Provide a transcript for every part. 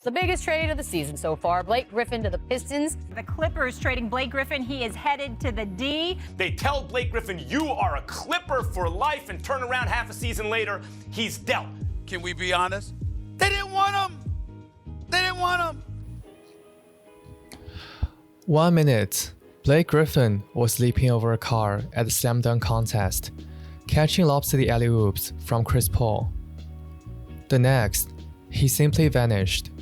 The biggest trade of the season so far, Blake Griffin to the Pistons. The Clippers trading Blake Griffin. He is headed to the D. They tell Blake Griffin, you are a Clipper for life, and turn around half a season later, he's dealt. Can we be honest? They didn't want him. They didn't want him. 1 minute, Blake Griffin was leaping over a car at the slam dunk contest, catching lopsided alley-oops from Chris Paul. The next, he simply vanished.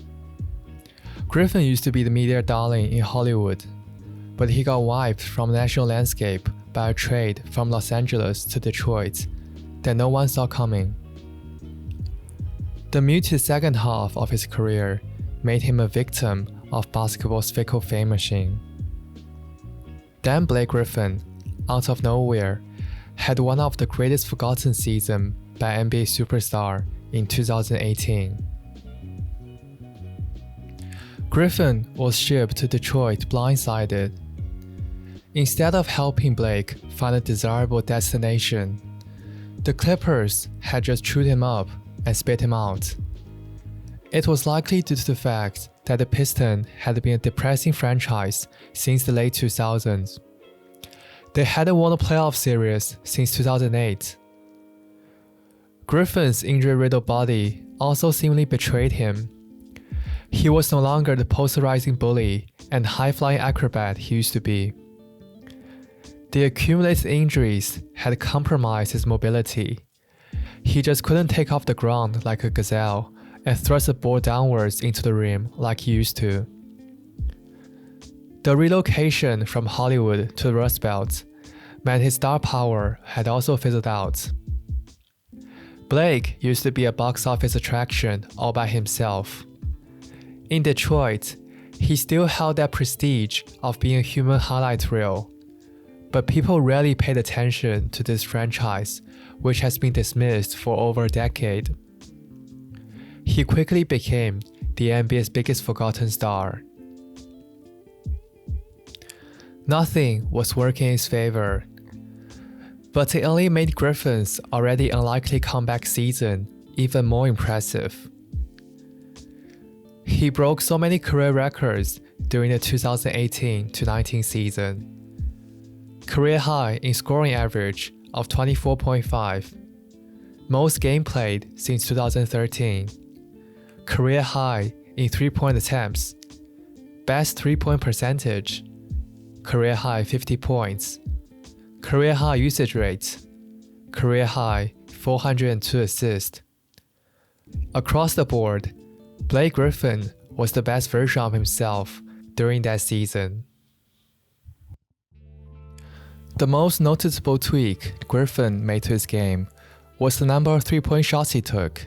Griffin used to be the media darling in Hollywood, but he got wiped from the national landscape by a trade from Los Angeles to Detroit that no one saw coming. The muted second half of his career made him a victim of basketball's fickle fame machine. Then Blake Griffin, out of nowhere, had one of the greatest forgotten seasons by NBA superstar in 2018. Griffin was shipped to Detroit blindsided. Instead of helping Blake find a desirable destination, the Clippers had just chewed him up and spit him out. It was likely due to the fact that the Pistons had been a depressing franchise since the late 2000s. They hadn't won a playoff series since 2008. Griffin's injury-riddled body also seemingly betrayed him. He was no longer the posterizing bully and high-flying acrobat he used to be. The accumulated injuries had compromised his mobility. He just couldn't take off the ground like a gazelle and thrust the ball downwards into the rim like he used to. The relocation from Hollywood to the Rust Belt meant his star power had also fizzled out. Blake used to be a box office attraction all by himself. In Detroit, he still held that prestige of being a human highlight reel, but people rarely paid attention to this franchise, which has been dismissed for over a decade. He quickly became the NBA's biggest forgotten star. Nothing was working in his favor, but it only made Griffin's already unlikely comeback season even more impressive. He broke so many career records during the 2018-19 season. Career high in scoring average of 24.5, most game played since 2013. Career high in three-point attempts, best three-point percentage, career high 50 points, career high usage rate, career high 402 assists. Across the board, Blake Griffin was the best version of himself during that season. The most noticeable tweak Griffin made to his game was the number of three-point shots he took.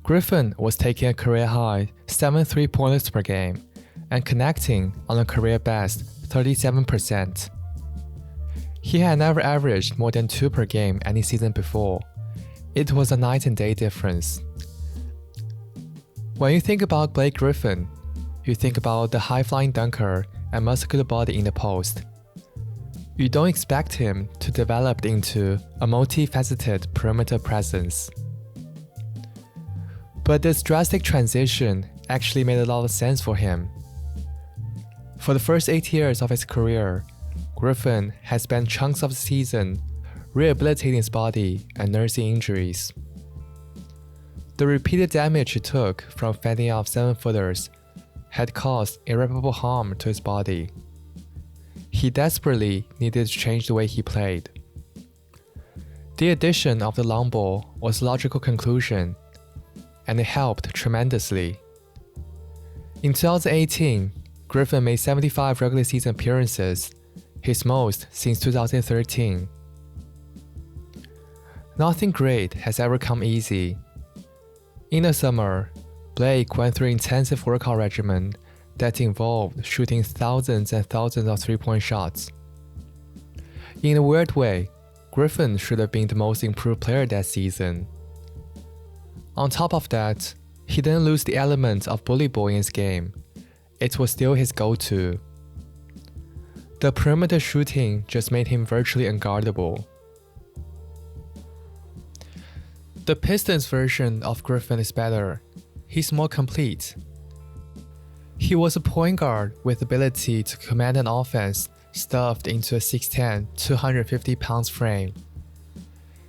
Griffin was taking a career-high 7 three-pointers per game and connecting on a career-best 37%. He had never averaged more than 2 per game any season before. It was a night and day difference. When you think about Blake Griffin, you think about the high-flying dunker and muscular body in the post. You don't expect him to develop into a multifaceted perimeter presence. But this drastic transition actually made a lot of sense for him. For the first 8 years of his career, Griffin had spent chunks of the season rehabilitating his body and nursing injuries. The repeated damage he took from fending off 7-footers had caused irreparable harm to his body. He desperately needed to change the way he played. The addition of the long ball was a logical conclusion, and it helped tremendously. In 2018, Griffin made 75 regular season appearances, his most since 2013. Nothing great has ever come easy. In the summer, Blake went through an intensive workout regimen that involved shooting thousands and thousands of three-point shots. In a weird way, Griffin should have been the most improved player that season. On top of that, he didn't lose the element of bully ball in his game. It was still his go-to. The perimeter shooting just made him virtually unguardable. The Pistons version of Griffin is better. he's more complete. He was a point guard with the ability to command an offense stuffed into a 6'10", 250 pounds frame.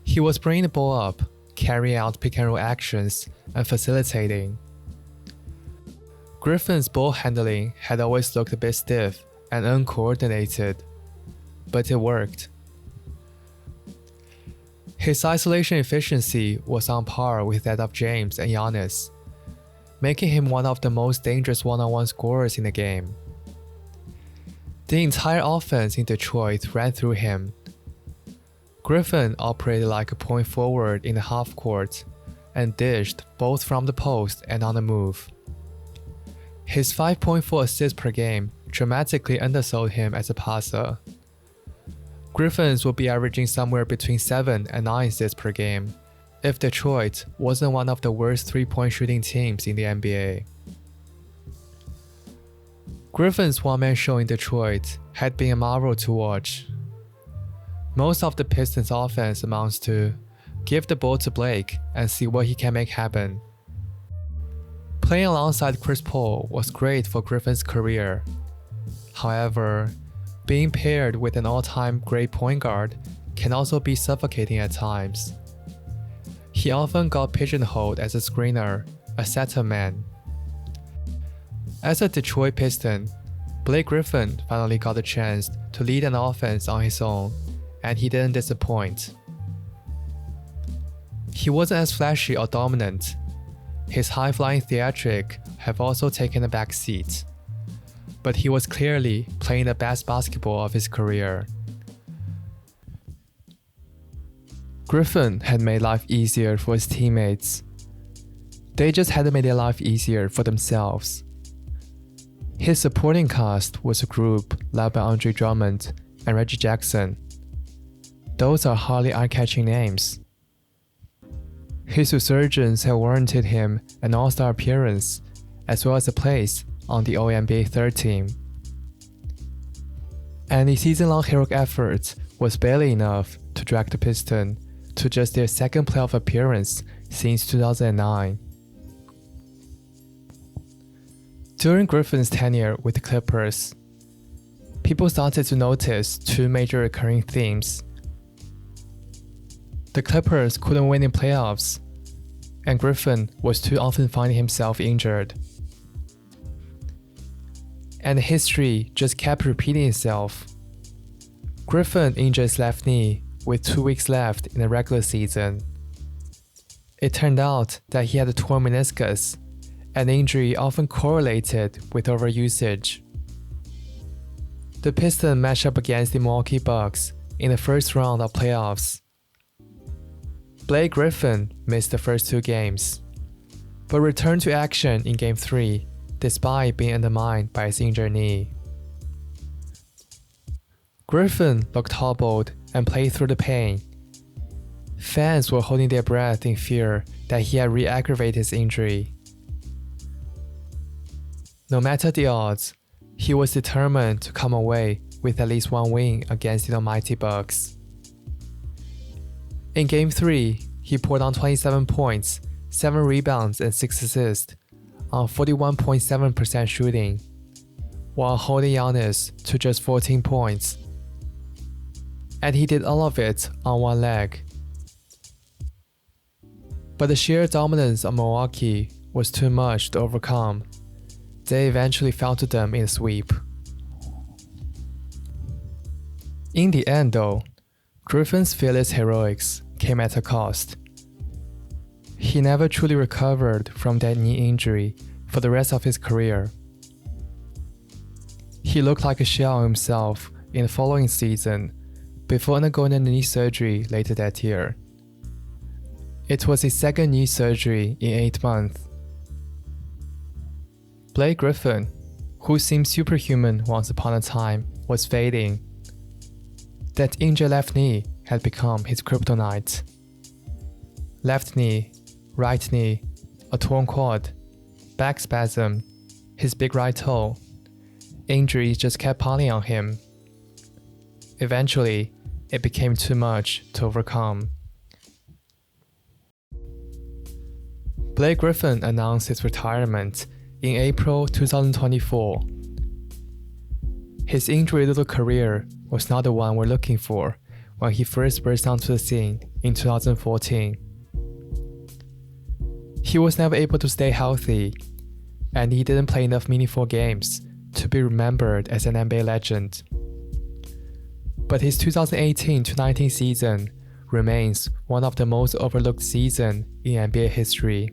He was bringing the ball up, carrying out pick-and-roll actions, and facilitating. Griffin's ball handling had always looked a bit stiff and uncoordinated, but it worked. His isolation efficiency was on par with that of James and Giannis, making him one of the most dangerous one-on-one scorers in the game. The entire offense in Detroit ran through him. Griffin operated like a point forward in the half court and dished both from the post and on the move. His 5.4 assists per game dramatically undersold him as a passer. Griffins would be averaging somewhere between 7 and 9 assists per game if Detroit wasn't one of the worst three-point shooting teams in the NBA. Griffin's one-man show in Detroit had been a marvel to watch. Most of the Pistons' offense amounts to give the ball to Blake and see what he can make happen. Playing alongside Chris Paul was great for Griffin's career. However, being paired with an all-time great point guard can also be suffocating at times. He often got pigeonholed as a screener, a setter man. As a Detroit Piston, Blake Griffin finally got a chance to lead an offense on his own, and he didn't disappoint. He wasn't as flashy or dominant. His high-flying theatric have also taken a back seat, but he was clearly playing the best basketball of his career. Griffin had made life easier for his teammates. They just hadn't made their life easier for themselves. His supporting cast was a group led by Andre Drummond and Reggie Jackson. Those are hardly eye-catching names. His resurgence had warranted him an all-star appearance, as well as a place on the All-NBA third team. And the season-long heroic effort was barely enough to drag the Pistons to just their second playoff appearance since 2009. During Griffin's tenure with the Clippers, people started to notice two major recurring themes. The Clippers couldn't win in playoffs, and Griffin was too often finding himself injured. And history just kept repeating itself. Griffin injured his left knee with 2 weeks left in the regular season. It turned out that he had a torn meniscus, an injury often correlated with overusage. The Pistons matched up against the Milwaukee Bucks in the first round of playoffs. Blake Griffin missed the first 2 games, but returned to action in Game 3 despite being undermined by his injured knee. Griffin looked hobbled and played through the pain. Fans were holding their breath in fear that he had re-aggravated his injury. No matter the odds, he was determined to come away with at least one win against the almighty Bucks. In Game 3, he poured on 27 points, 7 rebounds and 6 assists on 41.7% shooting, while holding Giannis to just 14 points. And he did all of it on one leg. But the sheer dominance of Milwaukee was too much to overcome. They eventually fell to them in a sweep. In the end though, Griffin's fearless heroics came at a cost. He never truly recovered from that knee injury for the rest of his career. He looked like a shell himself in the following season before undergoing a knee surgery later that year. It was his second knee surgery in 8 months. Blake Griffin, who seemed superhuman once upon a time, was fading. That injured left knee had become his kryptonite. Left knee, right knee, a torn quad, back spasm, his big right toe. Injuries just kept piling on him. Eventually, it became too much to overcome. Blake Griffin announced his retirement in April 2024. His injury-riddled career was not the one we're looking for when he first burst onto the scene in 2014. He was never able to stay healthy, and he didn't play enough meaningful games to be remembered as an NBA legend. But his 2018-19 season remains one of the most overlooked seasons in NBA history.